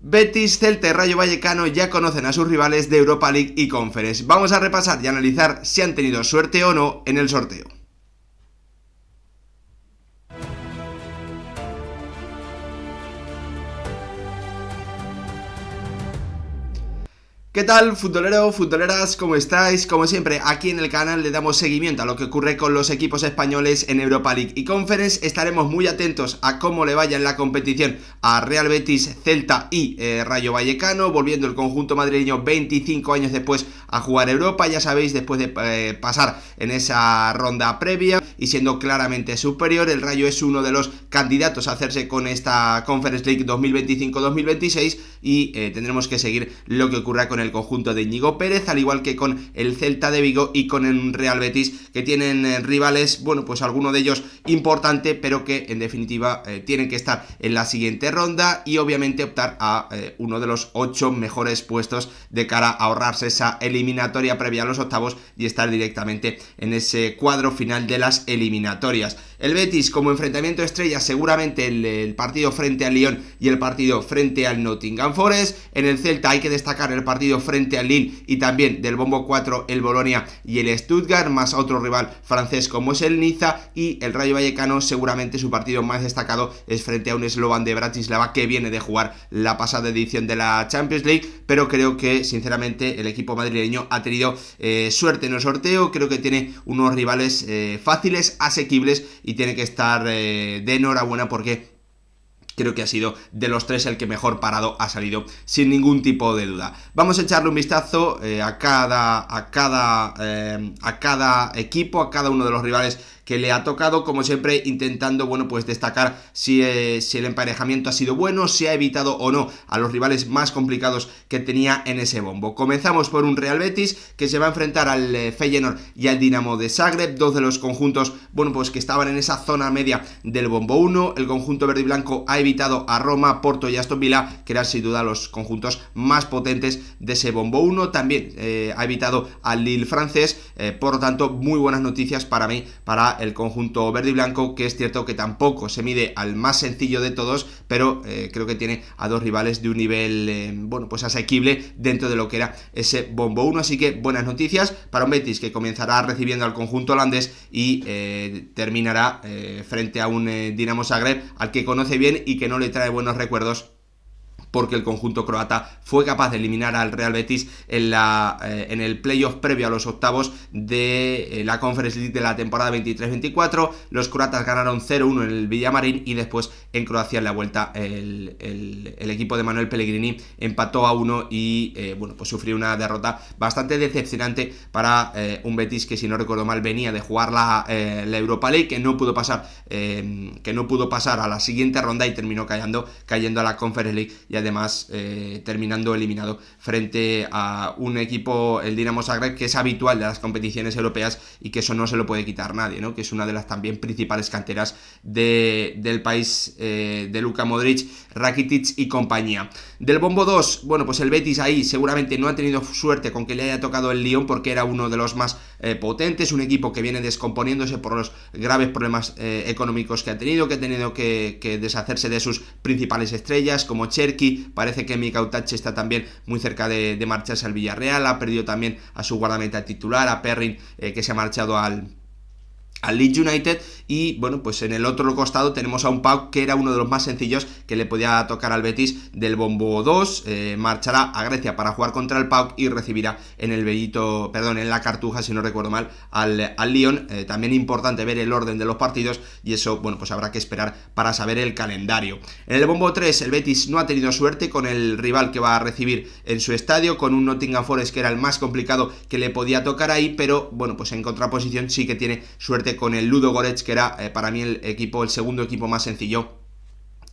Betis, Celta y Rayo Vallecano ya conocen a sus rivales de Europa League y Conference. Vamos a repasar y analizar si han tenido suerte o no en el sorteo. ¿Qué tal, futbolero, futboleras? ¿Cómo estáis? Como siempre, aquí en el canal le damos seguimiento a lo que ocurre con los equipos españoles en Europa League y Conference. Estaremos muy atentos a cómo le vaya en la competición a Real Betis, Celta y Rayo Vallecano, volviendo el conjunto madrileño 25 años después a jugar Europa, ya sabéis, después de pasar en esa ronda previa y siendo claramente superior. El Rayo es uno de los candidatos a hacerse con esta Conference League 2025-2026 y tendremos que seguir lo que ocurra con el conjunto de Íñigo Pérez, al igual que con el Celta de Vigo y con el Real Betis, que tienen rivales, bueno, pues alguno de ellos importante, pero que en definitiva tienen que estar en la siguiente ronda y obviamente optar a uno de los 8 mejores puestos de cara a ahorrarse esa eliminatoria previa a los octavos y estar directamente en ese cuadro final de las eliminatorias. El Betis como enfrentamiento estrella seguramente el partido frente al Lyon y el partido frente al Nottingham Forest. En el Celta hay que destacar el partido frente al Lille y también del bombo 4 el Bolonia y el Stuttgart, más otro rival francés como es el Niza, y el Rayo Vallecano seguramente su partido más destacado es frente a un Slovan de Bratislava que viene de jugar la pasada edición de la Champions League, pero creo que sinceramente el equipo madrileño ha tenido suerte en el sorteo. Creo que tiene unos rivales fáciles, asequibles y tiene que estar de enhorabuena porque creo que ha sido de los tres el que mejor parado ha salido sin ningún tipo de duda. Vamos a echarle un vistazo a cada equipo, a cada uno de los rivales que le ha tocado, como siempre intentando, bueno, pues destacar si el emparejamiento ha sido bueno, si ha evitado o no a los rivales más complicados que tenía en ese bombo. Comenzamos por un Real Betis que se va a enfrentar al Feyenoord y al Dinamo de Zagreb, dos de los conjuntos, bueno, pues que estaban en esa zona media del bombo 1. El conjunto verde y blanco ha evitado a Roma, Porto y Aston Villa, que eran sin duda los conjuntos más potentes de ese bombo 1. También ha evitado al Lille francés, por lo tanto, muy buenas noticias para mí, para el conjunto verde y blanco, que es cierto que tampoco se mide al más sencillo de todos, pero creo que tiene a dos rivales de un nivel bueno, pues asequible dentro de lo que era ese bombo 1, así que buenas noticias para un Betis que comenzará recibiendo al conjunto holandés y terminará frente a un Dinamo Zagreb al que conoce bien y que no le trae buenos recuerdos, porque el conjunto croata fue capaz de eliminar al Real Betis en el playoff previo a los octavos de la Conference League de la temporada 23-24. Los croatas ganaron 0-1 en el Villamarín y después en Croacia en la vuelta el equipo de Manuel Pellegrini empató a 1 y bueno, pues sufrió una derrota bastante decepcionante para un Betis que, si no recuerdo mal, venía de jugar la Europa League, que no pudo pasar a la siguiente ronda y terminó cayendo a la Conference League y además terminando eliminado frente a un equipo, el Dinamo Zagreb, que es habitual de las competiciones europeas y que eso no se lo puede quitar nadie, ¿no? Que es una de las también principales canteras del país de Luka Modric, Rakitic y compañía. Del bombo 2, bueno, pues el Betis ahí seguramente no ha tenido suerte con que le haya tocado el Lyon, porque era uno de los más potentes, un equipo que viene descomponiéndose por los graves problemas económicos que ha tenido que deshacerse de sus principales estrellas como Cherki. Parece que Mikautach está también muy cerca de marcharse al Villarreal. Ha perdido también a su guardameta titular, a Perrin, que se ha marchado al Leeds United. Y bueno, pues en el otro costado tenemos a un PAOK que era uno de los más sencillos que le podía tocar al Betis del bombo 2. Marchará a Grecia para jugar contra el PAOK y recibirá en la Cartuja, si no recuerdo mal, al Lyon. También importante ver el orden de los partidos y eso, bueno, pues habrá que esperar para saber el calendario. En el bombo 3 el Betis no ha tenido suerte con el rival que va a recibir en su estadio, con un Nottingham Forest que era el más complicado que le podía tocar ahí, pero bueno, pues en contraposición sí que tiene suerte con el Ludogorets, que era para mí el segundo equipo más sencillo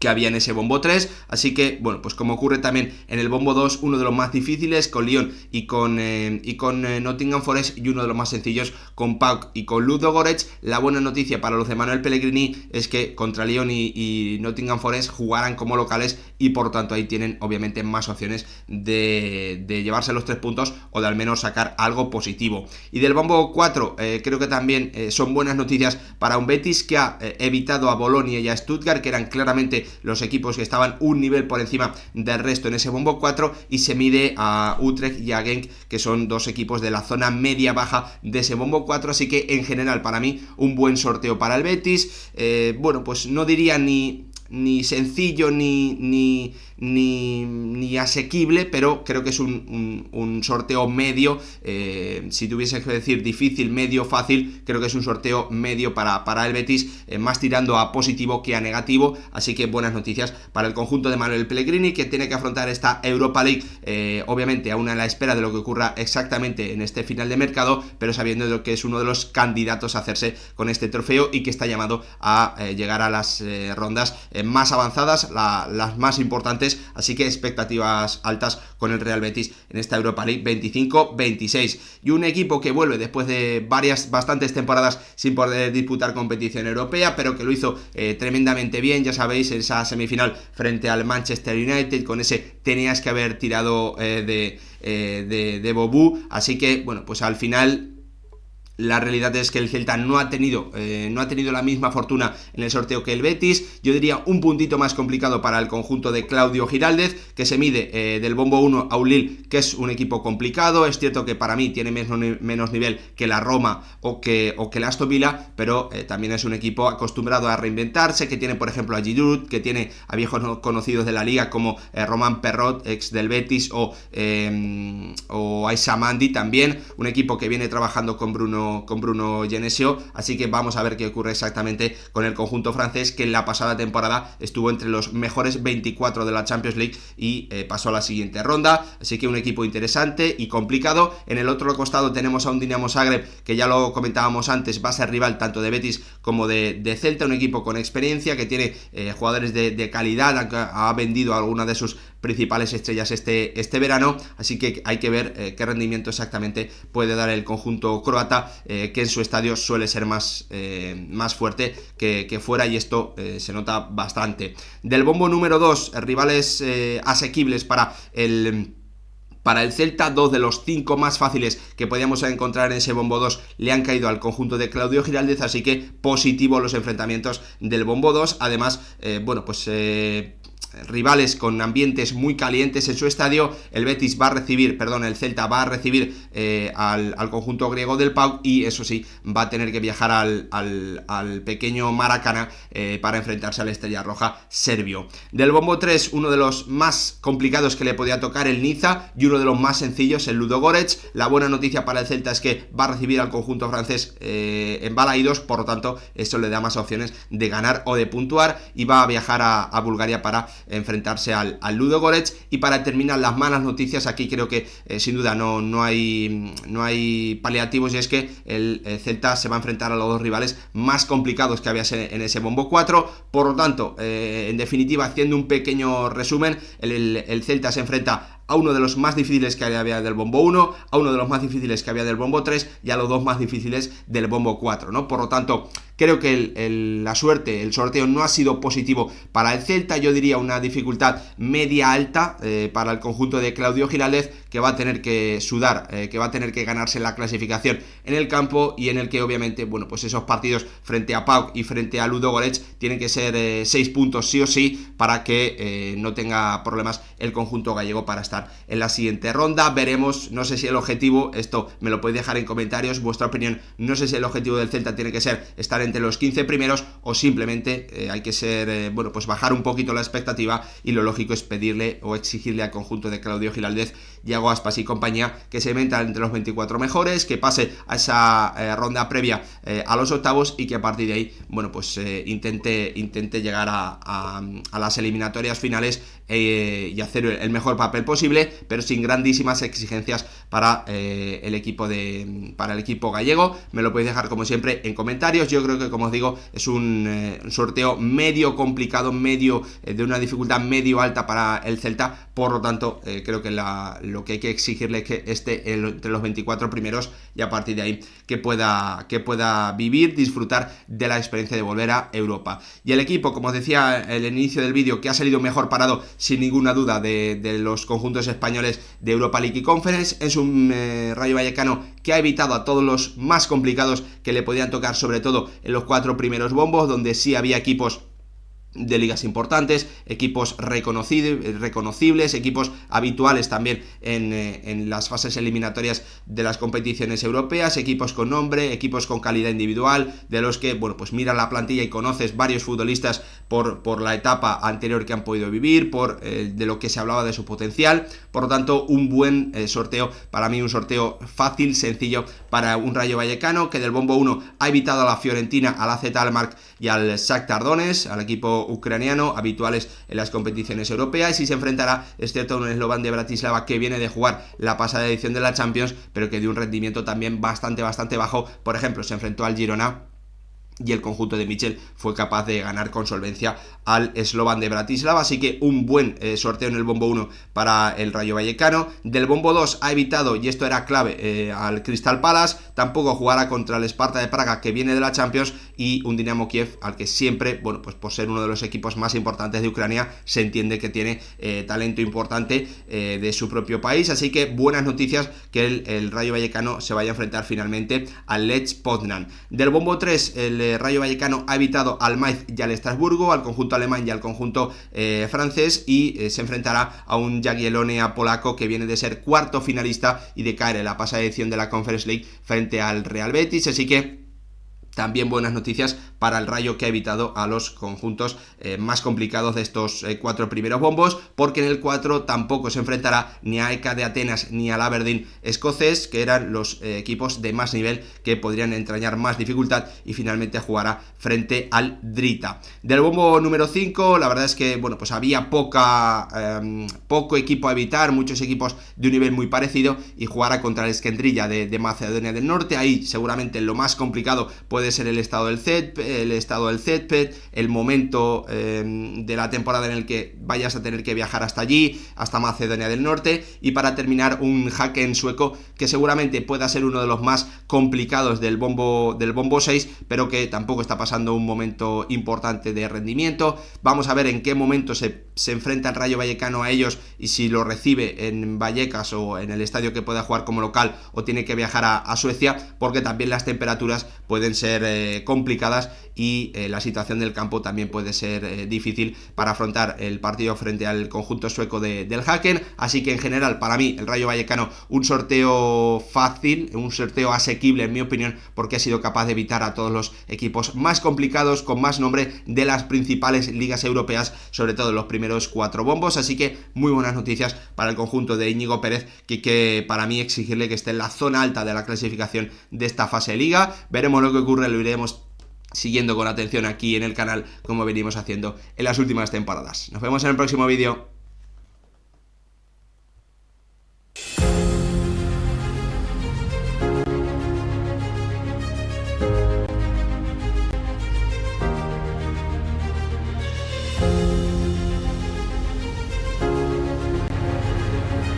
que había en ese bombo 3, así que, bueno, pues como ocurre también en el bombo 2, uno de los más difíciles con Lyon y con Nottingham Forest, y uno de los más sencillos con PAOK y con Ludogorets. La buena noticia para los de Manuel Pellegrini es que contra Lyon y Nottingham Forest jugarán como locales y por tanto ahí tienen obviamente más opciones de llevarse los 3 puntos o de al menos sacar algo positivo. Y del bombo 4 creo que también son buenas noticias para un Betis que ha evitado a Bolonia y a Stuttgart, que eran claramente los equipos que estaban un nivel por encima del resto en ese bombo 4, y se mide a Utrecht y a Genk, que son dos equipos de la zona media-baja de ese bombo 4, así que en general para mí un buen sorteo para el Betis. Bueno, pues no diría ni sencillo ni asequible, pero creo que es un sorteo medio. Si tuviese que decir difícil, medio, fácil, creo que es un sorteo medio para el Betis, más tirando a positivo que a negativo, así que buenas noticias para el conjunto de Manuel Pellegrini, que tiene que afrontar esta Europa League, obviamente aún a la espera de lo que ocurra exactamente en este final de mercado, pero sabiendo de que es uno de los candidatos a hacerse con este trofeo y que está llamado a llegar a las rondas más avanzadas, las más importantes, así que expectativas altas con el Real Betis en esta Europa League 25-26. Y un equipo que vuelve después de bastantes temporadas sin poder disputar competición europea, pero que lo hizo tremendamente bien, ya sabéis, en esa semifinal frente al Manchester United, con ese tenías que haber tirado de Bobú, así que bueno, pues al final la realidad es que el Celta no ha tenido la misma fortuna en el sorteo que el Betis. Yo diría un puntito más complicado para el conjunto de Claudio Giraldez, que se mide del bombo 1 a un Lille, que es un equipo complicado. Es cierto que para mí tiene menos nivel que la Roma o que la Aston Villa, pero también es un equipo acostumbrado a reinventarse, que tiene por ejemplo a Giroud, que tiene a viejos conocidos de la liga como Román Perrot, ex del Betis, o Aissa Mandi también, un equipo que viene trabajando con Bruno Genesio, así que vamos a ver qué ocurre exactamente con el conjunto francés, que en la pasada temporada estuvo entre los mejores 24 de la Champions League y pasó a la siguiente ronda, así que un equipo interesante y complicado. En el otro costado tenemos a un Dinamo Zagreb, que ya lo comentábamos antes, va a ser rival tanto de Betis como de Celta, un equipo con experiencia, que tiene jugadores de calidad, ha vendido a alguna de sus principales estrellas este verano, así que hay que ver qué rendimiento exactamente puede dar el conjunto croata, que en su estadio suele ser más fuerte que fuera, y esto se nota bastante. Del bombo número 2, rivales asequibles para el Celta, 2 de los 5 más fáciles que podíamos encontrar en ese bombo 2 le han caído al conjunto de Claudio Giraldez, así que positivo los enfrentamientos del bombo 2. Además, rivales con ambientes muy calientes en su estadio. El Celta va a recibir al conjunto griego del PAOK, y eso sí, va a tener que viajar al pequeño Maracaná para enfrentarse a la Estrella Roja serbio. Del bombo 3, uno de los más complicados que le podía tocar, el Niza, y uno de los más sencillos, el Ludogorets. La buena noticia para el Celta es que va a recibir al conjunto francés en Balaidos, por lo tanto eso le da más opciones de ganar o de puntuar, y va a viajar a Bulgaria para enfrentarse al Ludogorets. Y para terminar, las malas noticias, aquí creo que sin duda no hay paliativos, y es que el Celta se va a enfrentar a los dos rivales más complicados que había en ese bombo 4, por lo tanto, en definitiva, haciendo un pequeño resumen, el Celta se enfrenta a uno de los más difíciles que había del bombo 1, a uno de los más difíciles que había del bombo 3 y a los dos más difíciles del bombo 4, ¿no? Por lo tanto, creo que la suerte, el sorteo no ha sido positivo para el Celta. Yo diría una dificultad media-alta para el conjunto de Claudio Giraldez, que va a tener que sudar, que va a tener que ganarse la clasificación en el campo, y en el que obviamente, bueno, pues esos partidos frente a PAOK y frente a Ludogorets tienen que ser 6 puntos sí o sí para que no tenga problemas el conjunto gallego para estar en la siguiente ronda. Veremos, no sé si el objetivo, esto me lo podéis dejar en comentarios, vuestra opinión, no sé si el objetivo del Celta tiene que ser estar entre los 15 primeros, o simplemente hay que ser, pues bajar un poquito la expectativa, y lo lógico es pedirle o exigirle al conjunto de Claudio Giraldez, Iago Aspas y compañía, que se meta entre los 24 mejores, que pase a esa ronda previa a los octavos, y que a partir de ahí, bueno, pues intente llegar a las eliminatorias finales y hacer el mejor papel posible, pero sin grandísimas exigencias para el equipo gallego. Me lo podéis dejar como siempre en comentarios. Yo creo que, como os digo, es un sorteo medio complicado, de una dificultad medio alta para el Celta, por lo tanto creo que lo que hay que exigirle es que esté entre los 24 primeros, y a partir de ahí que pueda vivir, disfrutar de la experiencia de volver a Europa. Y el equipo, como os decía en el inicio del vídeo, que ha salido mejor parado sin ninguna duda de los conjuntos españoles de Europa League y Conference, es un Rayo Vallecano que ha evitado a todos los más complicados que le podían tocar, sobre todo en los 4 primeros bombos, donde sí había equipos de ligas importantes, equipos reconocibles, equipos habituales también en las fases eliminatorias de las competiciones europeas, equipos con nombre, equipos con calidad individual, de los que, bueno, pues miras la plantilla y conoces varios futbolistas por la etapa anterior que han podido vivir, de lo que se hablaba de su potencial. Por lo tanto, un buen sorteo, para mí un sorteo fácil, sencillo para un Rayo Vallecano, que del bombo 1 ha evitado a la Fiorentina, al AZ Alkmaar y al Shakhtar Donetsk, al equipo ucraniano, habituales en las competiciones europeas, y se enfrentará, es cierto, a un Slovan de Bratislava que viene de jugar la pasada edición de la Champions, pero que dio un rendimiento también bastante bajo. Por ejemplo, se enfrentó al Girona y el conjunto de Michel fue capaz de ganar con solvencia al Slovan de Bratislava, así que un buen sorteo en el bombo 1 para el Rayo Vallecano. Del bombo 2 ha evitado, y esto era clave, al Crystal Palace, tampoco jugará contra el Sparta de Praga, que viene de la Champions, y un Dinamo Kiev al que siempre, bueno, pues por ser uno de los equipos más importantes de Ucrania, se entiende que tiene talento importante de su propio país, así que buenas noticias que el Rayo Vallecano se vaya a enfrentar finalmente al Lech Poznan. Del bombo 3, el Rayo Vallecano ha evitado al Mainz y al Estrasburgo, al conjunto alemán y al conjunto francés, y se enfrentará a un Jagiellonia polaco que viene de ser cuarto finalista y de caer en la pasada edición de la Conference League frente al Real Betis, así que también buenas noticias para el Rayo, que ha evitado a los conjuntos más complicados de estos 4 primeros bombos, porque en el 4 tampoco se enfrentará ni a EK de Atenas ni al Aberdeen escocés, que eran los equipos de más nivel que podrían entrañar más dificultad, y finalmente jugará frente al Drita. Del bombo número 5, la verdad es que, bueno, pues había poco equipo a evitar, muchos equipos de un nivel muy parecido, y jugará contra el Skendrija de Macedonia del Norte. Ahí seguramente lo más complicado puede ser el estado del césped, el momento de la temporada en el que vayas a tener que viajar hasta allí, hasta Macedonia del Norte, y para terminar un Häcken sueco que seguramente pueda ser uno de los más complicados del bombo 6, pero que tampoco está pasando un momento importante de rendimiento. Vamos a ver en qué momento se enfrenta el Rayo Vallecano a ellos, y si lo recibe en Vallecas o en el estadio que pueda jugar como local, o tiene que viajar a Suecia, porque también las temperaturas pueden ser complicadas, y la situación del campo también puede ser difícil para afrontar el partido frente al conjunto sueco del Häcken. Así que en general, para mí, el Rayo Vallecano, un sorteo fácil, un sorteo asequible en mi opinión, porque ha sido capaz de evitar a todos los equipos más complicados, con más nombre de las principales ligas europeas, sobre todo en los primeros 4 bombos. Así que muy buenas noticias para el conjunto de Íñigo Pérez, que para mí exigirle que esté en la zona alta de la clasificación de esta fase de liga. Veremos lo que ocurre, lo iremos siguiendo con atención aquí en el canal, como venimos haciendo en las últimas temporadas. Nos vemos en el próximo vídeo.